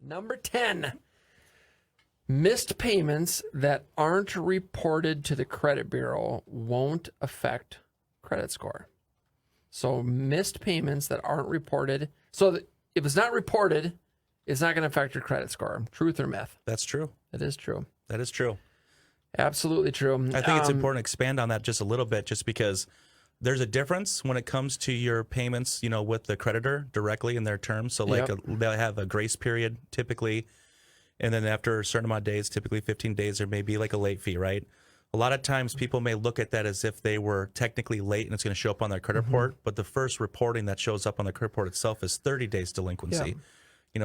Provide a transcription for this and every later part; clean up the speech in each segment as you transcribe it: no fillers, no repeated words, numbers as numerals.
Number 10, missed payments that aren't reported to the credit bureau won't affect credit score. So missed payments that aren't reported. So that if it's not reported, it's not going to affect your credit score. Truth or myth? That's true. It is true. That is true. Absolutely true. I think it's important to expand on that just a little bit, just because there's a difference when it comes to your payments, with the creditor directly in their terms. So like they'll have a grace period typically, and then after a certain amount of days, typically 15 days, there may be like a late fee, right? A lot of times people may look at that as if they were technically late and it's going to show up on their credit report, but the first reporting that shows up on the credit report itself is 30 days delinquency.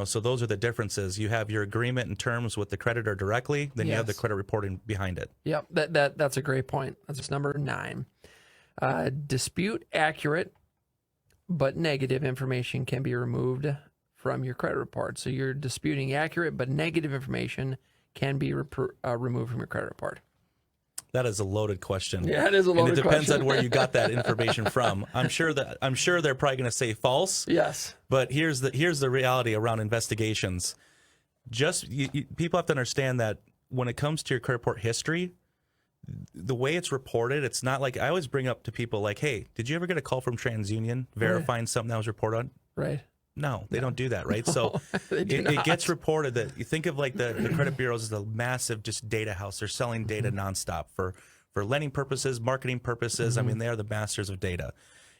So those are the differences. You have your agreement and terms with the creditor directly, then you have the credit reporting behind it. Yep, that's a great point. That's number 9. Dispute accurate but negative information can be removed from your credit report. So you're disputing accurate but negative information can be removed from your credit report. That is a loaded question. Yeah, it is a loaded question. And it depends on where you got that information from. I'm sure they're probably going to say false. Yes. But here's the reality around investigations. People have to understand that when it comes to your credit report history, the way it's reported, it's not like, I always bring up to people like, hey, did you ever get a call from TransUnion verifying something that was reported on? Right. No, they don't do that, right? So it gets reported that you think of like the credit bureaus as a massive just data house. They're selling data nonstop for lending purposes, marketing purposes. I mean, they are the masters of data.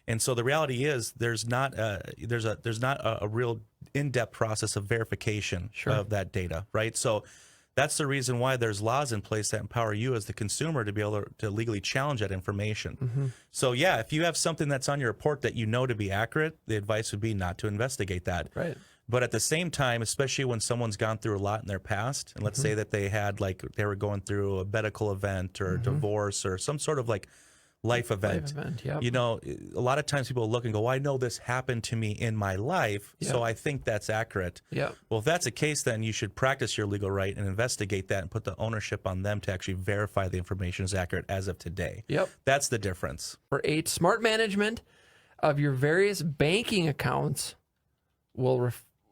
And so the reality is there's not a real in-depth process of verification of that data, right? So that's the reason why there's laws in place that empower you as the consumer to be able to legally challenge that information. So yeah, if you have something that's on your report that you know to be accurate, the advice would be not to investigate that. Right. But at the same time, especially when someone's gone through a lot in their past, and let's say that they were going through a medical event or a divorce or some sort of like life event. A lot of times people look and go, well, I know this happened to me in my life, so I think that's accurate. Well, if that's the case, then you should practice your legal right and investigate that and put the ownership on them to actually verify the information is accurate as of today. That's the difference. For 8, smart management of your various banking accounts will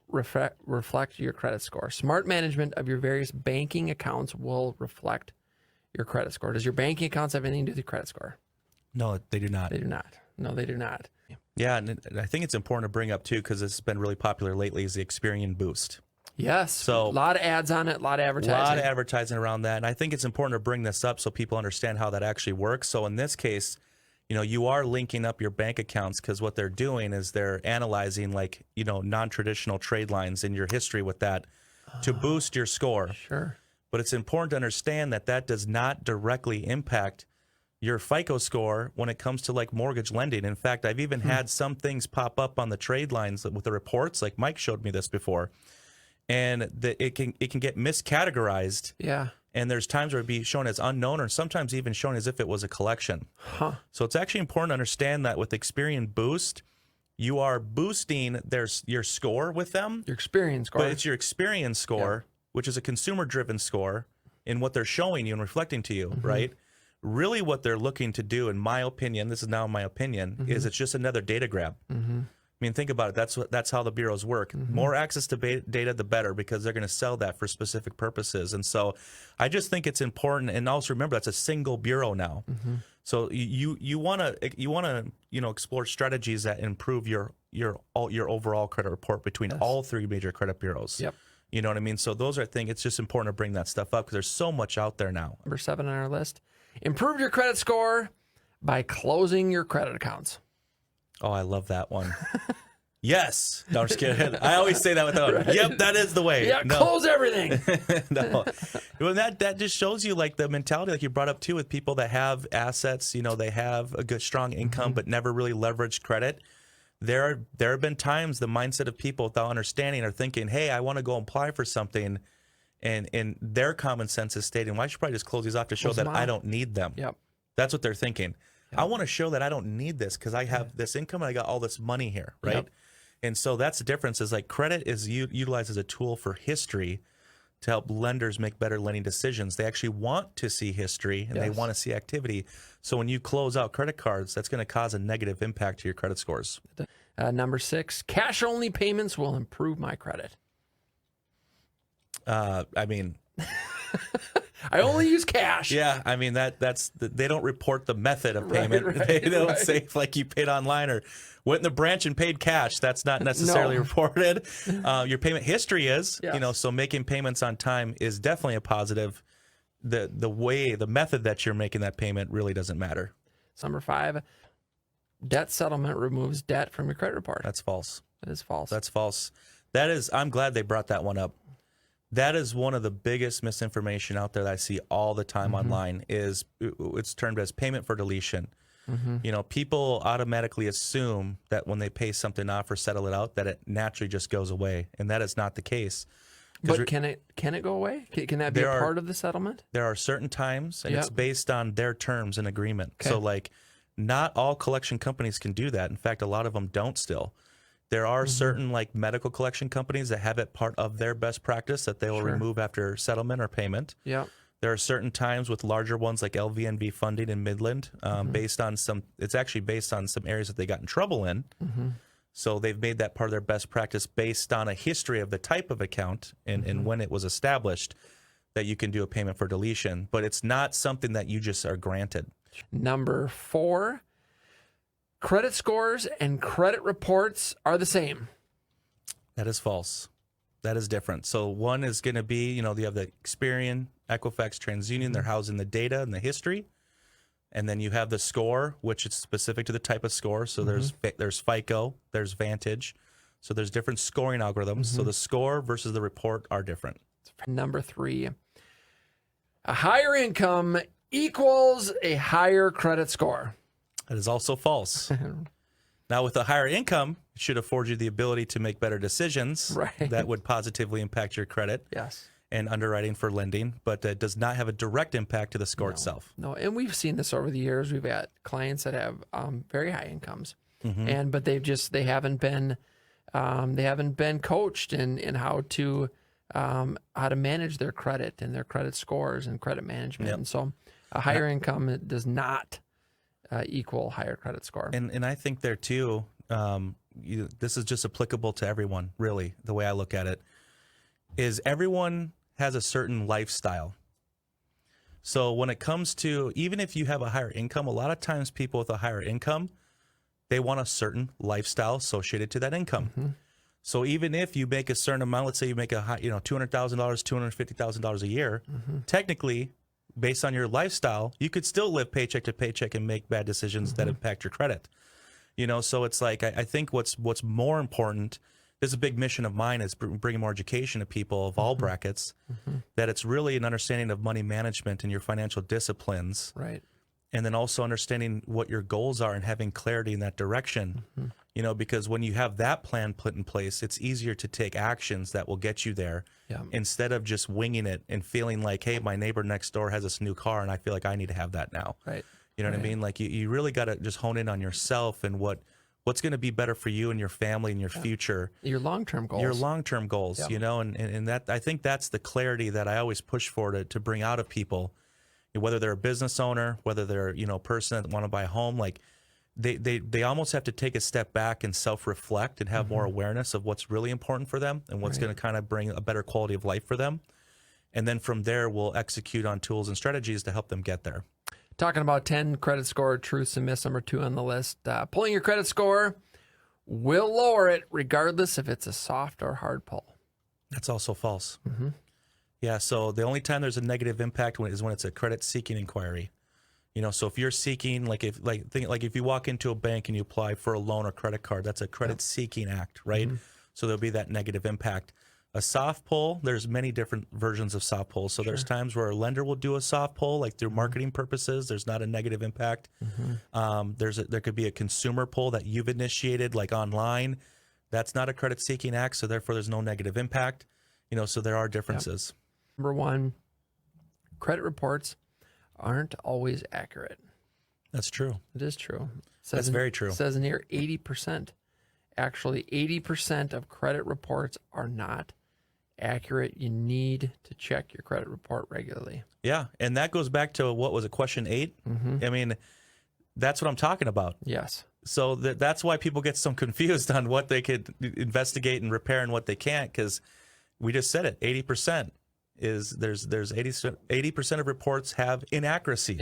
reflect your credit score. Smart management of your various banking accounts will reflect your credit score. Does your banking accounts have anything to do with your credit score? No, they do not. They do not. No, they do not. Yeah, and I think it's important to bring up, too, because this has been really popular lately, is the Experian Boost. Yes. So a lot of ads on it, a lot of advertising. A lot of advertising around that. And I think it's important to bring this up so people understand how that actually works. So in this case, you are linking up your bank accounts because what they're doing is they're analyzing non-traditional trade lines in your history with that to boost your score. Sure. But it's important to understand that does not directly impact your FICO score when it comes to like mortgage lending. In fact, I've even had some things pop up on the trade lines with the reports, like Mike showed me this before, and it can get miscategorized. Yeah. And there's times where it'd be shown as unknown or sometimes even shown as if it was a collection. So it's actually important to understand that with Experian Boost, you are boosting your score with them. Your Experian score. But it's your Experian score, which is a consumer-driven score in what they're showing you and reflecting to you, right? Really what they're looking to do, in my opinion, this is now my opinion, is it's just another data grab. I mean, think about it. That's how the bureaus work. More access to data, the better, because they're going to sell that for specific purposes. And so I just think it's important. And also remember, that's a single bureau now. So you want to explore strategies that improve your overall credit report between all 3 major credit bureaus. You know what I mean? So those are things. It's just important to bring that stuff up because there's so much out there now. Number 7 on our list: improve your credit score by closing your credit accounts. Oh, I love that one. Yes. No, I'm just kidding. I always say that without, yep, that is the way. Yeah, close everything. No. Well, that just shows you like the mentality like you brought up too with people that have assets, they have a good, strong income, but never really leveraged credit. There have been times the mindset of people without understanding are thinking, hey, I want to go apply for something. And their common sense is stating, well, I should probably just close these off to show that I don't need them. That's what they're thinking. I want to show that I don't need this because I have this income and I got all this money here, right? And so that's the difference is like credit is utilized as a tool for history to help lenders make better lending decisions. They actually want to see history and they want to see activity. So when you close out credit cards, that's going to cause a negative impact to your credit scores. Number 6, cash-only payments will improve my credit. I mean, I only use cash. yeah, I mean that's they don't report the method of payment. Right, They don't right. say like you paid online or went in the branch and paid cash. That's not necessarily No. reported. Your payment history is, Yes. so making payments on time is definitely a positive. The method that you're making that payment really doesn't matter. Number 5, debt settlement removes debt from your credit report. That's false. That is false. That's false. I'm glad they brought that one up. That is one of the biggest misinformation out there that I see all the time online it's termed as payment for deletion. People automatically assume that when they pay something off or settle it out, that it naturally just goes away. And that is not the case. But can it go away? Can that be a part of the settlement? There are certain times, and it's Yep. based on their terms and agreement. Okay. So, like, not all collection companies can do that. In fact, a lot of them don't still. There are certain, like, medical collection companies that have it part of their best practice that they will Sure. remove after settlement or payment. Yeah. There are certain times with larger ones like LVNV funding in Midland, based on it's actually based on some areas that they got in trouble in. So they've made that part of their best practice based on a history of the type of account and when it was established that you can do a payment for deletion. But it's not something that you just are granted. Number 4, credit scores and credit reports are the same. That is false. That is different. So one is going to be, you have the Experian, Equifax, TransUnion. They're housing the data and the history. And then you have the score, which is specific to the type of score. So there's FICO, there's Vantage. So there's different scoring algorithms. So the score versus the report are different. Number 3, a higher income equals a higher credit score. That is also false. Now, with a higher income, it should afford you the ability to make better decisions Right. that would positively impact your credit Yes. and underwriting for lending, but it does not have a direct impact to the score itself. No, and we've seen this over the years. We've had clients that have very high incomes, but they haven't been coached in how to manage their credit and their credit scores and credit management. Yep. And so, a higher income does not equal higher credit score. And I think there too, this is just applicable to everyone, really, the way I look at it, is everyone has a certain lifestyle. So when it comes to, even if you have a higher income, a lot of times people with a higher income, they want a certain lifestyle associated to that income. So even if you make a certain amount, let's say you make a high, $200,000, $250,000 a year, technically, based on your lifestyle, you could still live paycheck to paycheck and make bad decisions that impact your credit. So it's like, I think what's more important, this is a big mission of mine, is bringing more education to people of all brackets, that it's really an understanding of money management and your financial disciplines. Right. And then also understanding what your goals are and having clarity in that direction. Because when you have that plan put in place, it's easier to take actions that will get you there Yeah. instead of just winging it and feeling like, hey, my neighbor next door has this new car and I feel like I need to have that now. Right. You know what I mean? Like you really got to just hone in on yourself and what's going to be better for you and your family and your future. Your long-term goals. Your long-term goals, Yeah. and that, I think that's the clarity that I always push for to bring out of people, whether they're a business owner, whether they're, a person that want to buy a home, like they almost have to take a step back and self-reflect and have more awareness of what's really important for them and what's going to kind of bring a better quality of life for them. And then from there, we'll execute on tools and strategies to help them get there. Talking about 10 credit score truths and myths, number 2 on the list. Pulling your credit score will lower it regardless if it's a soft or hard pull. That's also false. Yeah, so the only time there's a negative impact is when it's a credit-seeking inquiry. So if you're seeking, if you walk into a bank and you apply for a loan or credit card, that's a credit-seeking act, right? So there'll be that negative impact. A soft pull, there's many different versions of soft pulls. So there's times where a lender will do a soft pull, like through marketing purposes. There's not a negative impact. There could be a consumer pull that you've initiated, like online. That's not a credit-seeking act, so therefore there's no negative impact. So there are differences. Number 1, credit reports aren't always accurate. That's true. It is true. That's very true. It says in here 80%. Actually, 80% of credit reports are not accurate. You need to check your credit report regularly. Yeah, and that goes back to, what was it, question 8? I mean, that's what I'm talking about. Yes. So that's why people get so confused on what they could investigate and repair and what they can't, because we just said it, 80%. is there's 80% of reports have inaccuracies.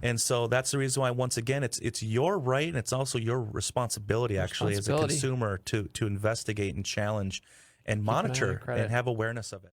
And so that's the reason why, once again, it's your right, and it's also your responsibility, actually, as a consumer, to investigate and challenge and monitor and have awareness of it.